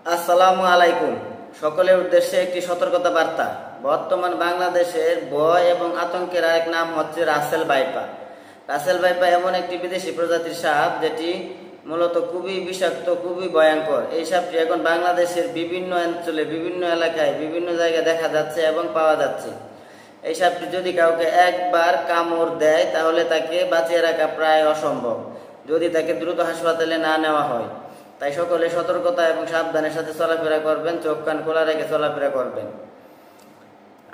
আসসালামু আলাইকুম। সকলের উদ্দেশ্যে একটি সতর্কতা বার্তা। বর্তমান বাংলাদেশের ভয় এবং আতঙ্কের আরেক নাম হচ্ছে রাসেল ভাইপার। রাসেল ভাইপার এমন একটি বিদেশি প্রজাতির সাপ যেটি মূলত খুবই বিষাক্ত, খুবই ভয়ঙ্কর। এই সাপটি এখন বাংলাদেশের বিভিন্ন অঞ্চলে, বিভিন্ন এলাকায়, বিভিন্ন জায়গায় দেখা যাচ্ছে এবং পাওয়া যাচ্ছে। এই সাপটি যদি কাউকে একবার কামড় দেয় তাহলে তাকে বাঁচিয়ে রাখা প্রায় অসম্ভব, যদি তাকে দ্রুত হাসপাতালে না নেওয়া হয়। তাই সকলে সতর্কতা এবং সাবধানের সাথে চলাফেরা করবেন, চোখ কান খোলা রেখে চলাফেরা করবেন।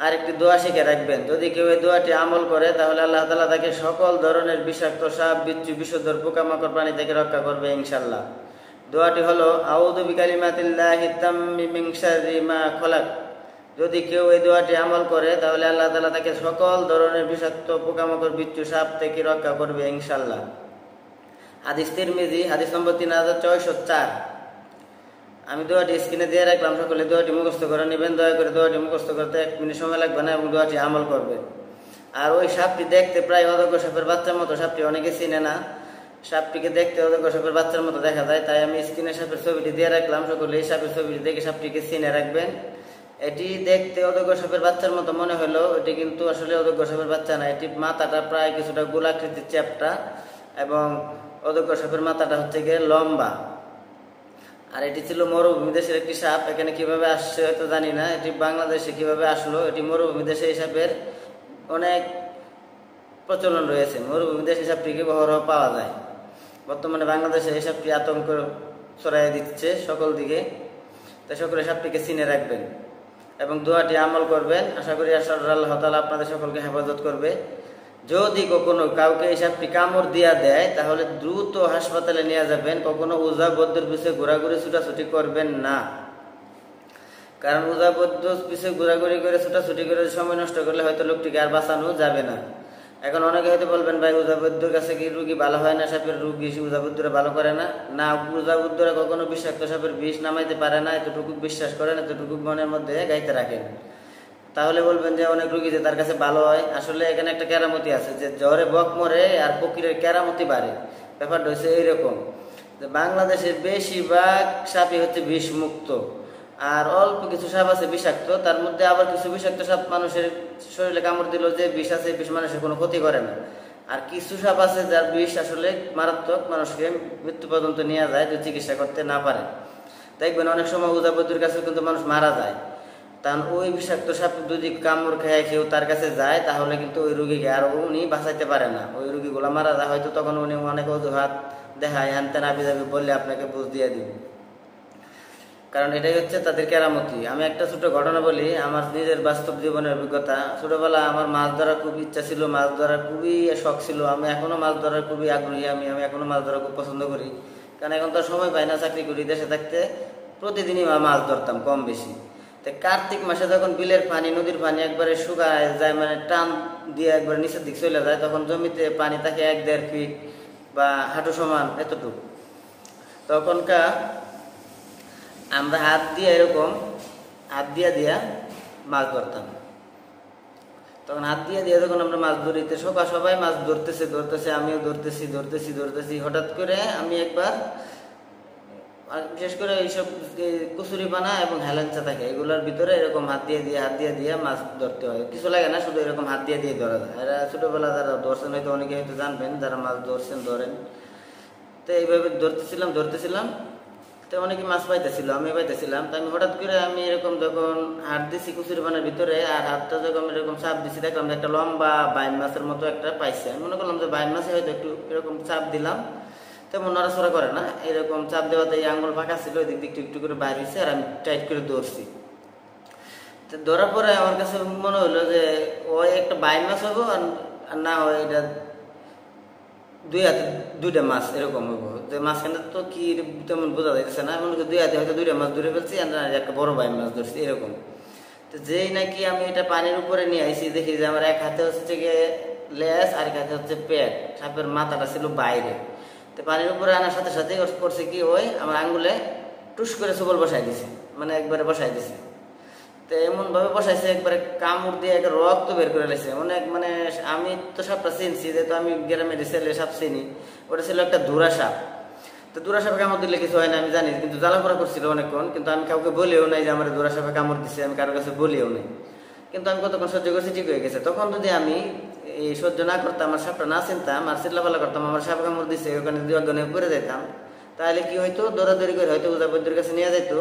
আর একটি দোয়া শিখে রাখবেন, যদি কেউ এই দোয়াটি আমল করে তাহলে আল্লাহ তাআলা তাকে সকল ধরনের বিষাক্ত সাপ, বিচ্ছু, বিষধর পোকামাকড় প্রাণী থেকে রক্ষা করবে ইনশাআল্লাহ। দোয়াটি হলো আউযু বিকালিমাতিল্লাহি তাম্মি মিন শাররি মা খলাক। যদি কেউ এই দোয়াটি আমল করে তাহলে আল্লাহ তাআলা তাকে সকল ধরনের বিষাক্ত পোকামাকড়, বিচ্ছু, সাপ থেকে রক্ষা করবে ইনশাআল্লাহ। হাদিস তিরমিজি, হাদিস নম্বর 3604। আমি দোয়াটি স্ক্রিনে দিয়ে রাখলাম, সকলে দোয়াটি মুখস্থ করে নেবেন। দয়া করে দোয়াটি মুখস্থ করতে 1 মিনিট সময় লাগবে না এবং দোয়াটি আমল করবেন। আর ওই সাপটি দেখতে প্রায় অদক্ষ সাপের বাচ্চার মতো। সাপটি অনেকে চিনে না, সাপটিকে দেখতে অদক্ষ সাপের বাচ্চার মতো দেখা যায়। তাই আমি স্ক্রিনে সাপের ছবিটি দিয়ে রাখলাম, সকলে এই সাপের ছবিটি দেখে সাপটিকে চিনে রাখবেন। এটি দেখতে অদক্ষ সাপের বাচ্চার মতো মনে হলো, এটি কিন্তু আসলে অদক্ষ সাপের বাচ্চা না। এটি মাথাটা প্রায় কিছুটা গোলাকৃতির, চ্যাপ্টা, এবং অদক্ষ সাপের মাথাটা হচ্ছে গিয়ে লম্বা। আর এটি ছিল মরুভূমি দেশের একটি সাপ। এখানে কিভাবে আসছে হয়তো জানি না, এটি বাংলাদেশে কিভাবে আসলো। এটি মরুভূমি দেশে এই সাপের অনেক প্রচলন রয়েছে। মরুভূমি দেশে সাপটিকে বহরহ পাওয়া যায়। বর্তমানে বাংলাদেশে এই সাপটি আতঙ্ক ছড়াই দিচ্ছে সকল দিকে। তাই সকলে সাপটিকে চিনে রাখবেন এবং দোয়াটি আমল করবেন। আশা করি আল্লাহ তাআলা আপনাদের সকলকে হেফাজত করবে। যদি কখনো কাউকে এই সাপটি কামড় দিয়া দেয় তাহলে দ্রুত হাসপাতালে নিয়ে যাবেন। কখনো ওঝা বৈদ্যের পিছে ঘোরাঘুরি ছুটাছুটি করবেন না, কারণ ওঝা বৈদ্যের পিছে ঘোরাঘুরি করে ছুটাছুটি করে সময় নষ্ট করলে হয়তো লোকটিকে আর বাঁচানো যাবে না। এখন অনেকে হয়তো বলবেন, ভাই ওঝা বৈদ্যের কাছে কি রুগী ভালো হয় না? সাপের রুগী ওঝা বৈদ্যরা ভালো করে না? না, ওঝা বৈদ্যরা কখনো বিষাক্ত সাপের বিষ নামাইতে পারে না। এতটুকু বিশ্বাস করেন, এতটুকু মনের মধ্যে গাইতে রাখেন। তাহলে বলবেন যে অনেক রুগী যে তার কাছে ভালো হয়। আসলে এখানে একটা কেরামতি আছে যে জ্বরে বক মরে আর ফকিরের কেরামতি বাড়ে। ব্যাপারটা হচ্ছে এইরকম যে বাংলাদেশের বেশিরভাগ সাপই হচ্ছে বিষ মুক্ত, আর অল্প কিছু সাপ আছে বিষাক্ত। তার মধ্যে আবার কিছু বিষাক্ত সাপ মানুষের শরীরে কামড় দিল, যে বিষ আছে বিষ মানুষের কোনো ক্ষতি করে না। আর কিছু সাপ আছে যার বিষ আসলে মারাত্মক, মানুষকে মৃত্যু পর্যন্ত নিয়ে যায় যদি চিকিৎসা করতে না পারে। দেখবেন অনেক সময় ওঝা বৈদ্যের কাছে কিন্তু মানুষ মারা যায়। কারণ ওই বিষাক্ত সাপ যদি কামড় খেয়ে কেউ তার কাছে যায় তাহলে কিন্তু ওই রুগীকে আর উনি বাঁচাইতে পারে না, ওই রুগীগুলো মারা যায়। হয়তো তখন উনি অনেক অজুহাত দেখায়, হ্যানতেন আবি যাবি বললে আপনাকে বুঝ দিয়ে দিবে, কারণ এটাই হচ্ছে তাদের কেরামতি। আমি একটা ছোট ঘটনা বলি, আমার নিজের বাস্তব জীবনের অভিজ্ঞতা। ছোটবেলা আমার মাছ ধরার খুব ইচ্ছা ছিল, মাছ ধরার খুবই শখ ছিল। আমি এখনো মাছ ধরার খুবই আগ্রহী। আমি এখনো মাছ ধরা খুব পছন্দ করি, কারণ এখন তো সময় পাই না, চাকরি করি। দেশে থাকতে প্রতিদিনই মাছ ধরতাম কম বেশি। কার্তিক মাসে যখন বিলের পানি, নদীর পানি একবারে শুকায় যায়, মানে টান দিয়ে একবার নিচের দিক চলে যায়, তখন জমিতে পানি থাকে 1-1.5 ফিট বা হাঁটু সমান এতটুকু। তখনকার আমরা হাত দিয়ে এরকম হাত দিয়া মাছ ধরতাম। তখন হাত দিয়ে যখন আমরা মাছ ধরিতে সবাই মাছ ধরতেছে, আমিও ধরতেছি। হঠাৎ করে আমি একবার, বিশেষ করে এইসব কুচুরি পানা এবং হেলেঞ্চা থাকে, এগুলোর ভিতরে এরকম হাত দিয়ে মাছ ধরতে হয়। কিছু লাগে না, শুধু এরকম হাত দিয়ে ধরা যায়। এরা ছোটবেলা যারা ধরছেন হয়তো অনেকে হয়তো জানবেন, যারা মাছ ধরেন। তো এইভাবে ধরতেছিলাম। তো অনেকে মাছ পাইতেছিল, আমি পাইতেছিলাম। তো আমি হঠাৎ করে আমি এরকম যখন হাত দিছি কুচুরি পানার ভিতরে, আর হাতটা যখন এরকম চাপ দিছি, দেখলাম একটা লম্বা বাইন মাছের মতো একটা পাইছে। আমি মনে করলাম যে বাইন মাছে হয়তো একটু এরকম চাপ দিলাম, তেমন নড়াচড়া করে না। এরকম চাপ দেওয়াতে এই আঙুল ফাঁকা ছিল, ওই দিক দিয়ে একটু করে বাইর হয়েছে, আর আমি টাইট করে ধরছি। তো ধরার পরে আমার কাছে মনে হলো যে ওই একটা বাইন মাছ হবো, আর না হয় এটা 2 হাতে 2টা মাছ এরকম হবো। যে মাঝখানে তো কি তেমন বোঝা যাচ্ছে না, মনে করি 2 হাতে হয়তো 2টা মাছ ধরে ফেলছি, আর একটা বড় বাইন মাছ ধরছি এরকম। তো যেই নাকি আমি এটা পানির উপরে নিয়ে আইছি, দেখি যে আমার এক হাতে হচ্ছে গিয়ে লেজ, আর এক হাতে হচ্ছে পেট, সাপের মাথাটা ছিল বাইরে। তো পানির উপরে আনার সাথে সাথে করছে কি, ওই আমার আঙ্গুলে টুস করে সবল বসাই দিছে, মানে একবারে বসাই দিছে। তো এমন ভাবে বসাইছে, একবারে কামড় দিয়ে একটা রক্ত বের করে লেছে অনেক। মানে আমি তো সাপটা চিনছি, যেহেতু আমি গ্রামের ছেলে, সাপ চিনি। ওটা ছিল একটা ধুরা সাপ। তো দৌড়া সাপে কামড় দিলে কিছু হয় না আমি জানি, কিন্তু জ্বালাপোড়া করছিল অনেকক্ষণ, কিন্তু আমি কাউকে বলিও নাই যে আমার দৌড়া সাপে কামড় দিচ্ছে, আমি কারোর কাছে বলিও নাই। কিন্তু আমি কতক্ষণ সহ্য করছি, ঠিক হয়ে গেছে। তখন যদি আমি এই সহ্য না করতাম, আমার সাপটা না চিনতাম আর চিল্লাপাল্লা করতাম আমার সাপ কামড় দিচ্ছে, ওখানে দুই অজ্ঞানে পড়ে যেতাম, তাহলে কি হইতো, দৌড়াদৌড়ি করে হয়তো উজাবৈদ্যের কাছে নিয়ে যেত।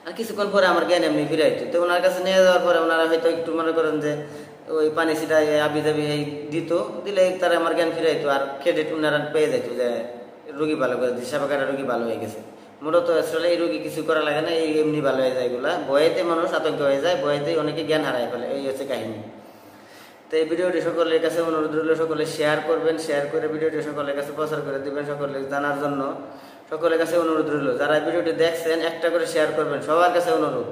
আর কিছুক্ষণ পরে আমার জ্ঞান এমনি ফিরাইতো। তো ওনার কাছে নিয়ে যাওয়ার পরে ওনারা হয়তো একটু মনে করেন যে ওই পানি ছিটাই আবি দাবি দিত, দিলে তারা আমার জ্ঞান ফিরাইতো আর ক্রেডিট ওনারা পেয়ে যেত যে রোগী ভালো করে দিচ্ছে, সাপে কাটা রোগী ভালো হয়ে গেছে। মূলত আসলে এই রোগী কিছু করা লাগে না, এই এমনি ভালো হয়ে যায়। এগুলা ভয়েতে মানুষ আতঙ্ক হয়ে যায়, ভয়েতেই অনেকে জ্ঞান হারায় ফেলে, এই হচ্ছে কাহিনী। তো এই ভিডিওটি সকলের কাছে অনুরোধ রইল, সকলে শেয়ার করবেন, শেয়ার করে ভিডিওটি সকলের কাছে প্রচার করে দিবেন, সকলে জানার জন্য সকলের কাছে অনুরোধ রইল। যারা ভিডিওটি দেখছেন একটা করে শেয়ার করবেন, সবার কাছে অনুরোধ।